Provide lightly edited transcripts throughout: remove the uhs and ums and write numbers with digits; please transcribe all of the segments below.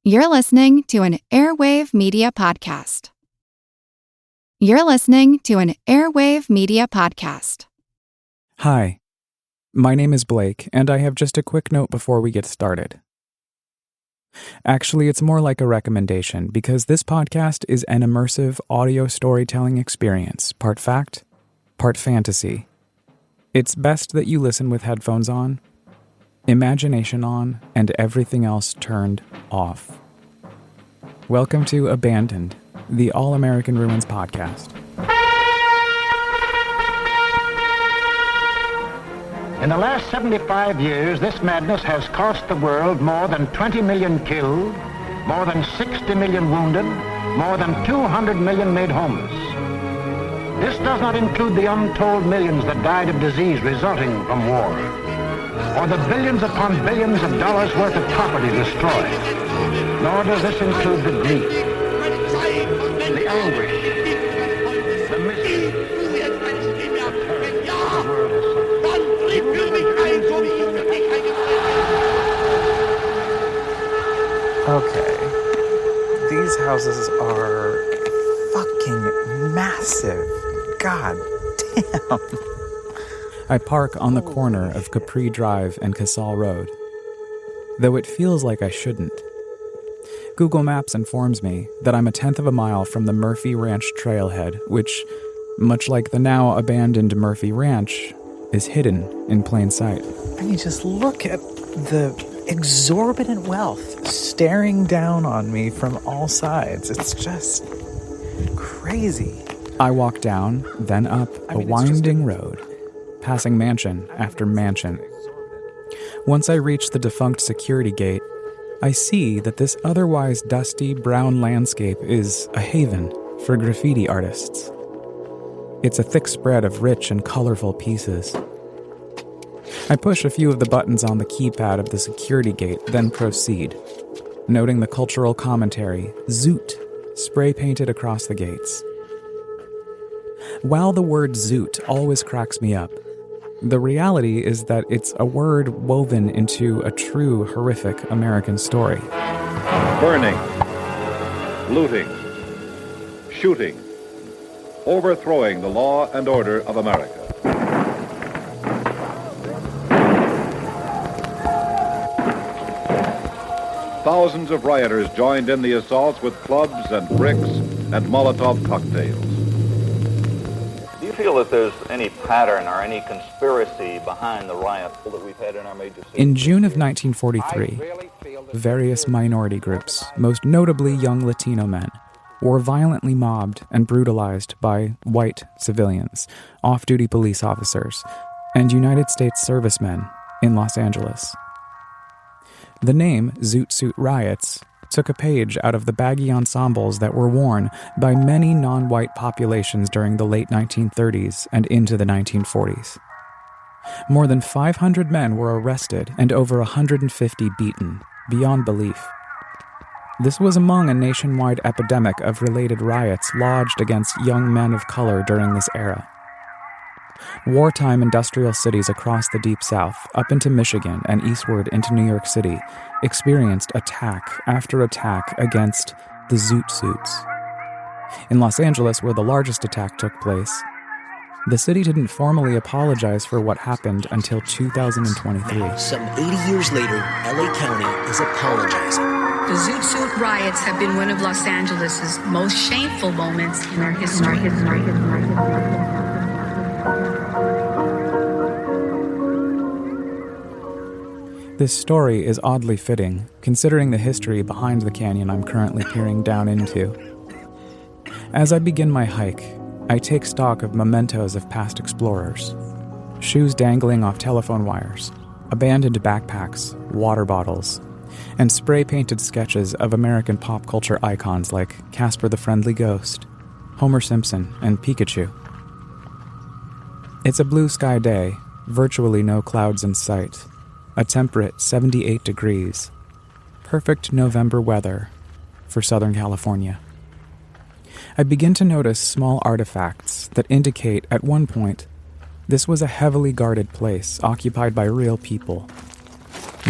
You're listening to an Airwave Media Podcast. You're listening to an Airwave Media Podcast. Hi, my name is Blake, and I have just a quick note before we get started. Actually, it's more like a recommendation because this podcast is an immersive audio storytelling experience, part fact, part fantasy. It's best that you listen with headphones on, imagination on, and everything else turned off. Welcome to Abandoned, the All-American Ruins podcast. In the last 75 years, this madness has cost the world more than 20 million killed, more than 60 million wounded, more than 200 million made homeless. This does not include the untold millions that died of disease resulting from war, or the billions upon billions of dollars worth of property destroyed. Nor does this include the grief, the anguish, the misery, the world has suffered. Okay. These houses are fucking massive. God damn. I park on the corner of Capri Drive and Casal Road, though it feels like I shouldn't. Google Maps informs me that I'm a tenth of a mile from the Murphy Ranch trailhead, which, much like the now abandoned Murphy Ranch, is hidden in plain sight. I mean, just look at the exorbitant wealth staring down on me from all sides. It's just crazy. I walk down, then up a winding road, passing mansion after mansion. Once I reach the defunct security gate, I see that this otherwise dusty brown landscape is a haven for graffiti artists. It's a thick spread of rich and colorful pieces. I push a few of the buttons on the keypad of the security gate, then proceed, noting the cultural commentary, Zoot, spray-painted across the gates. While the word Zoot always cracks me up, the reality is that it's a word woven into a true horrific American story. Burning, looting, shooting, overthrowing the law and order of America. Thousands of rioters joined in the assaults with clubs and bricks and Molotov cocktails. Do you feel that there's any pattern or any conspiracy behind the riots that we've had in our major cities? In June of 1943, various minority groups, most notably young Latino men, were violently mobbed and brutalized by white civilians, off-duty police officers, and United States servicemen in Los Angeles. The name Zoot Suit Riots took a page out of the baggy ensembles that were worn by many non-white populations during the late 1930s and into the 1940s. More than 500 men were arrested and over 150 beaten, beyond belief. This was among a nationwide epidemic of related riots lodged against young men of color during this era. Wartime industrial cities across the Deep South, up into Michigan and eastward into New York City, experienced attack after attack against the Zoot Suits. In Los Angeles, where the largest attack took place, the city didn't formally apologize for what happened until 2023. Now, some 80 years later, LA County is apologizing. The Zoot Suit riots have been one of Los Angeles' most shameful moments in our history. This story is oddly fitting, considering the history behind the canyon I'm currently peering down into. As I begin my hike, I take stock of mementos of past explorers. Shoes dangling off telephone wires, abandoned backpacks, water bottles, and spray-painted sketches of American pop culture icons like Casper the Friendly Ghost, Homer Simpson, and Pikachu. It's a blue sky day, virtually no clouds in sight. A temperate 78 degrees. Perfect November weather for Southern California. I begin to notice small artifacts that indicate at one point this was a heavily guarded place occupied by real people.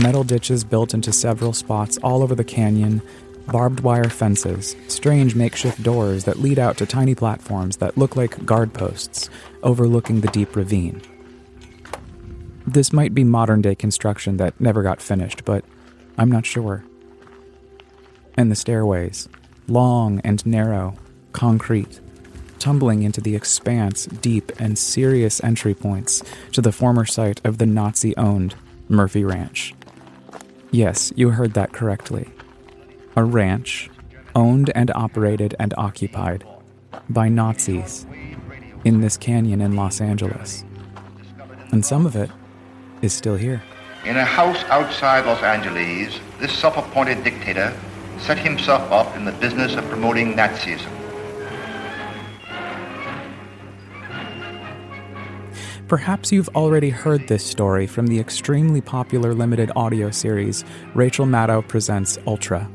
Metal ditches built into several spots all over the canyon, barbed wire fences, strange makeshift doors that lead out to tiny platforms that look like guard posts overlooking the deep ravine. This might be modern-day construction that never got finished, but I'm not sure. And the stairways, long and narrow, concrete, tumbling into the expanse, deep and serious entry points to the former site of the Nazi-owned Murphy Ranch. Yes, you heard that correctly. A ranch, owned and operated and occupied by Nazis in this canyon in Los Angeles. And some of it is still here. In a house outside Los Angeles, this self-appointed dictator set himself up in the business of promoting Nazism. Perhaps you've already heard this story from the extremely popular limited audio series Rachel Maddow Presents Ultra,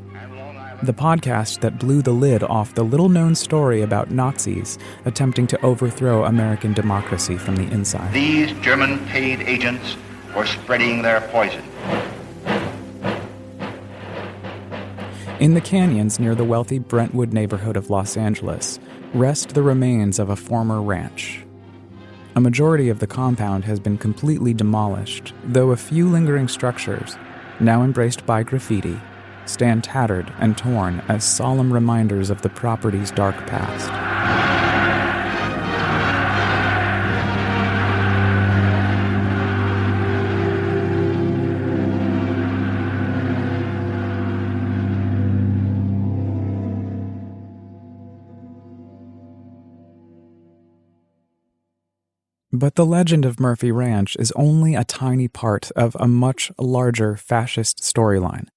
the podcast that blew the lid off the little-known story about Nazis attempting to overthrow American democracy from the inside. These German paid agents were spreading their poison. In the canyons near the wealthy Brentwood neighborhood of Los Angeles rest the remains of a former ranch. A majority of the compound has been completely demolished, though a few lingering structures, now embraced by graffiti, stand tattered and torn as solemn reminders of the property's dark past. But the legend of Murphy Ranch is only a tiny part of a much larger fascist storyline.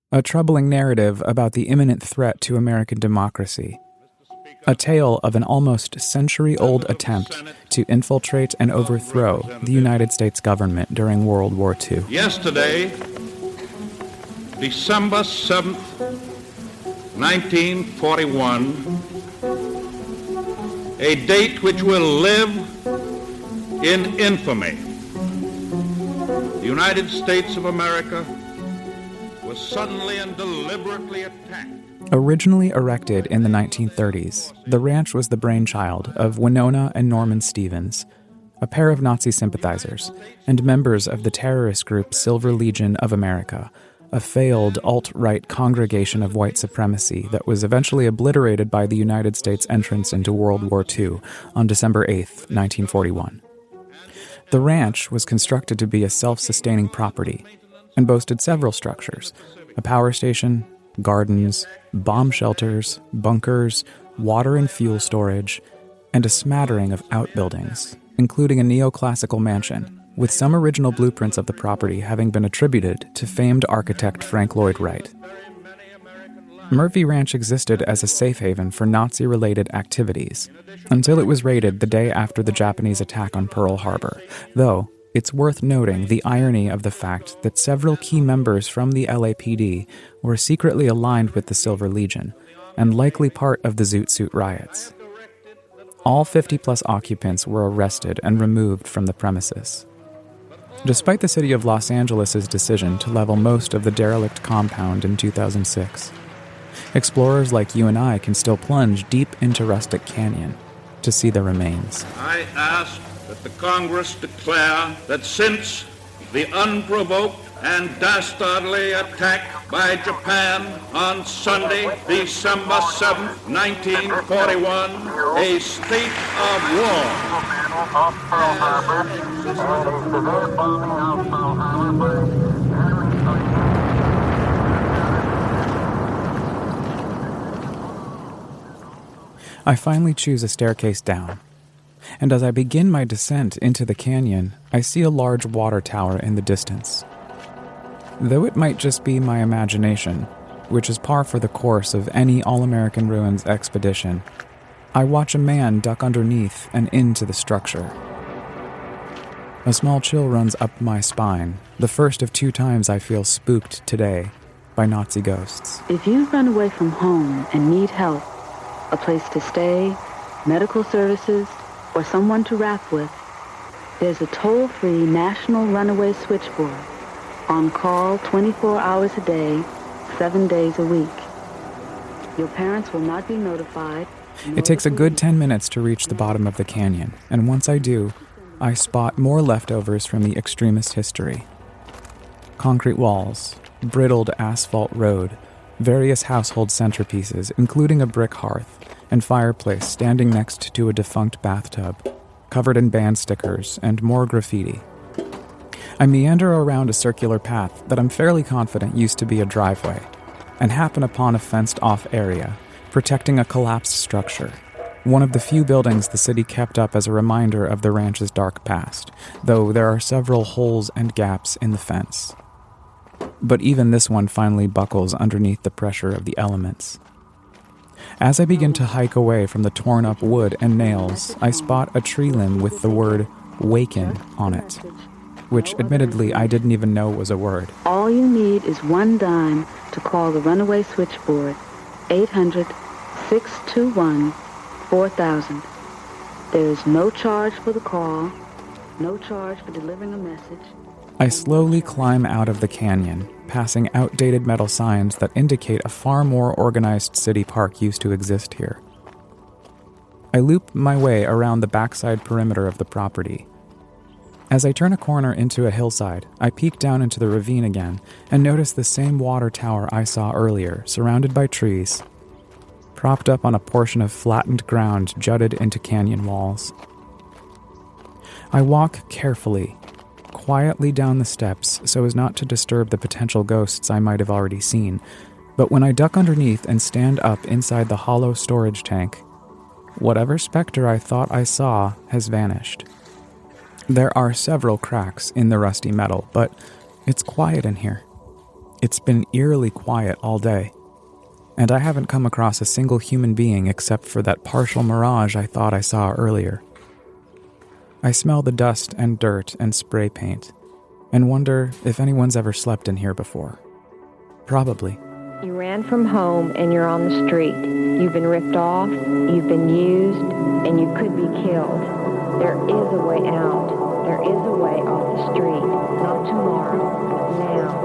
A troubling narrative about the imminent threat to American democracy. A tale of an almost century-old attempt to infiltrate and overthrow the United States government during World War II. Yesterday, December 7th, 1941, a date which will live in infamy. The United States of America was suddenly and deliberately attacked. Originally erected in the 1930s, the ranch was the brainchild of Winona and Norman Stevens, a pair of Nazi sympathizers and members of the terrorist group Silver Legion of America, a failed alt-right congregation of white supremacy that was eventually obliterated by the United States' entrance into World War II on December 8th, 1941. The ranch was constructed to be a self-sustaining property and boasted several structures: a power station, gardens, bomb shelters, bunkers, water and fuel storage, and a smattering of outbuildings, including a neoclassical mansion, with some original blueprints of the property having been attributed to famed architect Frank Lloyd Wright. Murphy Ranch existed as a safe haven for Nazi-related activities until it was raided the day after the Japanese attack on Pearl Harbor, though it's worth noting the irony of the fact that several key members from the LAPD were secretly aligned with the Silver Legion and likely part of the Zoot Suit riots. All 50-plus occupants were arrested and removed from the premises. Despite the city of Los Angeles' decision to level most of the derelict compound in 2006, explorers like you and I can still plunge deep into Rustic Canyon to see the remains. I ask that the Congress declare that since the unprovoked and dastardly attack by Japan on Sunday, December 7, 1941, a state of I finally choose a staircase down, and as I begin my descent into the canyon, I see a large water tower in the distance. Though it might just be my imagination, which is par for the course of any All-American Ruins expedition, I watch a man duck underneath and into the structure. A small chill runs up my spine, the first of 2 times I feel spooked today by Nazi ghosts. If you run away from home and need help, a place to stay, medical services, or someone to rap with, there's a toll-free national runaway switchboard On call 24 hours a day, 7 days a week. Your parents will not be notified. It takes a good 10 minutes to reach the bottom of the canyon, and once I do, I spot more leftovers from the extremist history. Concrete walls, brittled asphalt road, various household centerpieces, including a brick hearth, and fireplace standing next to a defunct bathtub, covered in band stickers and more graffiti. I meander around a circular path that I'm fairly confident used to be a driveway, and happen upon a fenced-off area, protecting a collapsed structure, one of the few buildings the city kept up as a reminder of the ranch's dark past, though there are several holes and gaps in the fence. But even this one finally buckles underneath the pressure of the elements. As I begin to hike away from the torn-up wood and nails, I spot a tree limb with the word "Waken" on it, which admittedly I didn't even know was a word. All you need is $1 to call the runaway switchboard, 800-621-4000. There is no charge for the call, no charge for delivering a message. I slowly climb out of the canyon, passing outdated metal signs that indicate a far more organized city park used to exist here. I loop my way around the backside perimeter of the property. As I turn a corner into a hillside, I peek down into the ravine again and notice the same water tower I saw earlier, surrounded by trees, propped up on a portion of flattened ground jutted into canyon walls. I walk carefully, quietly down the steps so as not to disturb the potential ghosts I might have already seen, but when I duck underneath and stand up inside the hollow storage tank, whatever specter I thought I saw has vanished. There are several cracks in the rusty metal, but it's quiet in here. It's been eerily quiet all day, and I haven't come across a single human being except for that partial mirage I thought I saw earlier. I smell the dust and dirt and spray paint, and wonder if anyone's ever slept in here before. Probably. You ran from home and you're on the street. You've been ripped off, you've been used, and you could be killed. There is a way out. There is a way off the street. Not tomorrow, but now.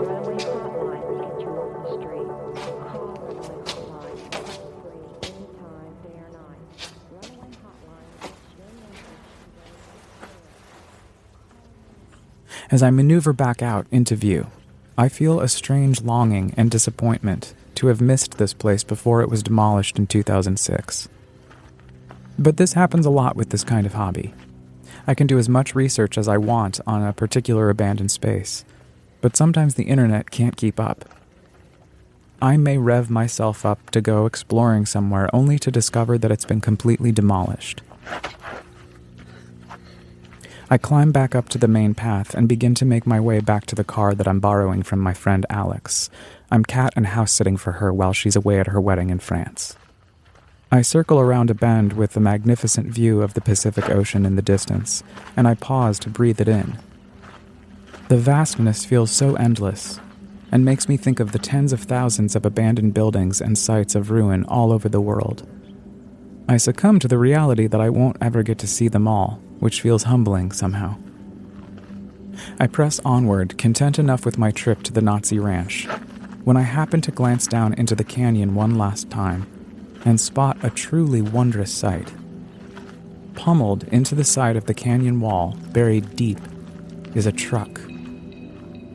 Runaway hotline will get you off the street. Call Runaway Hotline. It's free anytime, day or night. Runaway Hotline gets your message. As I maneuver back out into view, I feel a strange longing and disappointment to have missed this place before it was demolished in 2006. But this happens a lot with this kind of hobby. I can do as much research as I want on a particular abandoned space, but sometimes the internet can't keep up. I may rev myself up to go exploring somewhere only to discover that it's been completely demolished. I climb back up to the main path and begin to make my way back to the car that I'm borrowing from my friend Alex. I'm cat and house sitting for her while she's away at her wedding in France. I circle around a bend with a magnificent view of the Pacific Ocean in the distance, and I pause to breathe it in. The vastness feels so endless, and makes me think of the tens of thousands of abandoned buildings and sites of ruin all over the world. I succumb to the reality that I won't ever get to see them all, which feels humbling somehow. I press onward, content enough with my trip to the Nazi ranch, when I happen to glance down into the canyon one last time and spot a truly wondrous sight. Pummeled into the side of the canyon wall, buried deep, is a truck.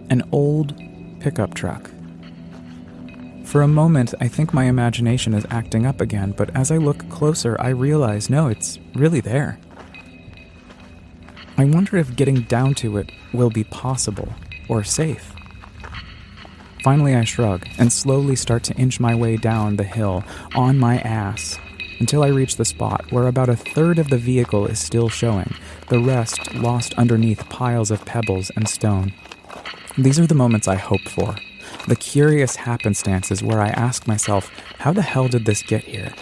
An old pickup truck. For a moment, I think my imagination is acting up again, but as I look closer, I realize, no, it's really there. I wonder if getting down to it will be possible or safe. Finally, I shrug and slowly start to inch my way down the hill on my ass until I reach the spot where about a third of the vehicle is still showing, the rest lost underneath piles of pebbles and stone. These are the moments I hope for, the curious happenstances where I ask myself, how the hell did this get here?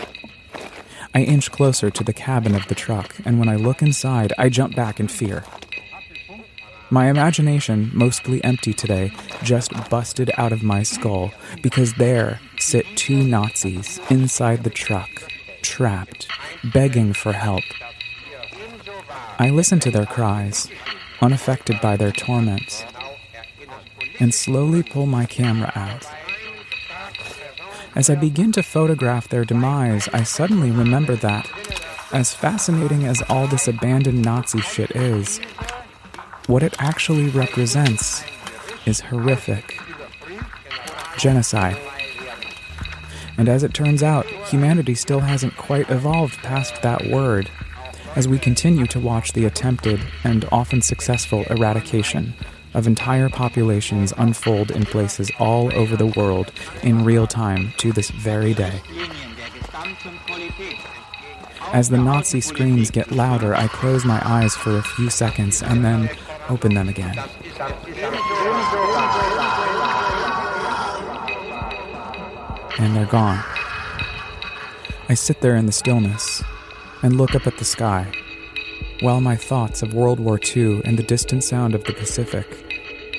I inch closer to the cabin of the truck, and when I look inside, I jump back in fear. My imagination, mostly empty today, just busted out of my skull, because there sit two Nazis inside the truck, trapped, begging for help. I listen to their cries, unaffected by their torments, and slowly pull my camera out. As I begin to photograph their demise, I suddenly remember that, as fascinating as all this abandoned Nazi shit is, what it actually represents is horrific. Genocide. And as it turns out, humanity still hasn't quite evolved past that word, as we continue to watch the attempted and often successful eradication of entire populations unfold in places all over the world in real time to this very day. As the Nazi screams get louder, I close my eyes for a few seconds and then open them again. And they're gone. I sit there in the stillness and look up at the sky, while my thoughts of World War II and the distant sound of the Pacific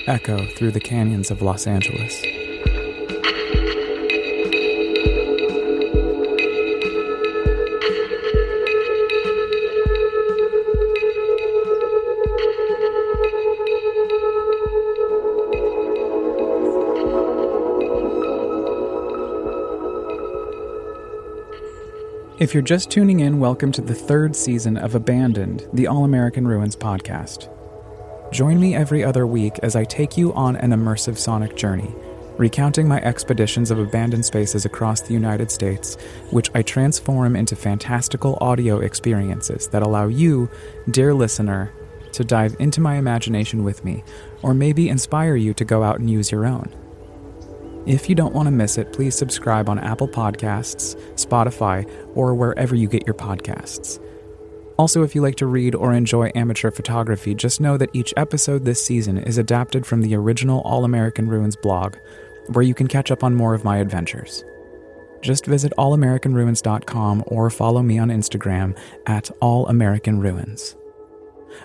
echo through the canyons of Los Angeles. If you're just tuning in, welcome to the third season of Abandoned, the All-American Ruins podcast. Join me every other week as I take you on an immersive sonic journey, recounting my expeditions of abandoned spaces across the United States, which I transform into fantastical audio experiences that allow you, dear listener, to dive into my imagination with me, or maybe inspire you to go out and use your own. If you don't want to miss it, please subscribe on Apple Podcasts, Spotify, or wherever you get your podcasts. Also, if you like to read or enjoy amateur photography, just know that each episode this season is adapted from the original All-American Ruins blog, where you can catch up on more of my adventures. Just visit allamericanruins.com or follow me on Instagram at allamericanruins.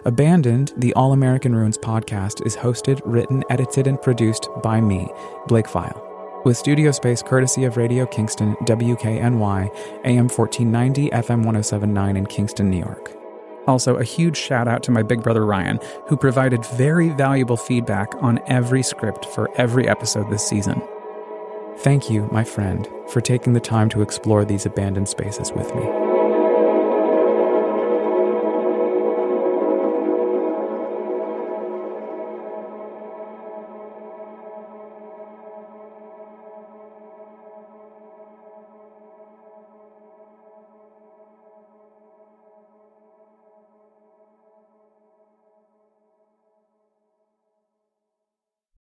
Abandoned, the All-American Ruins podcast is hosted, written, edited, and produced by me, Blake File, with studio space courtesy of Radio Kingston, WKNY, AM 1490, FM 1079 in Kingston, New York. Also, a huge shout out to my big brother Ryan, who provided very valuable feedback on every script for every episode this season. Thank you, my friend, for taking the time to explore these abandoned spaces with me.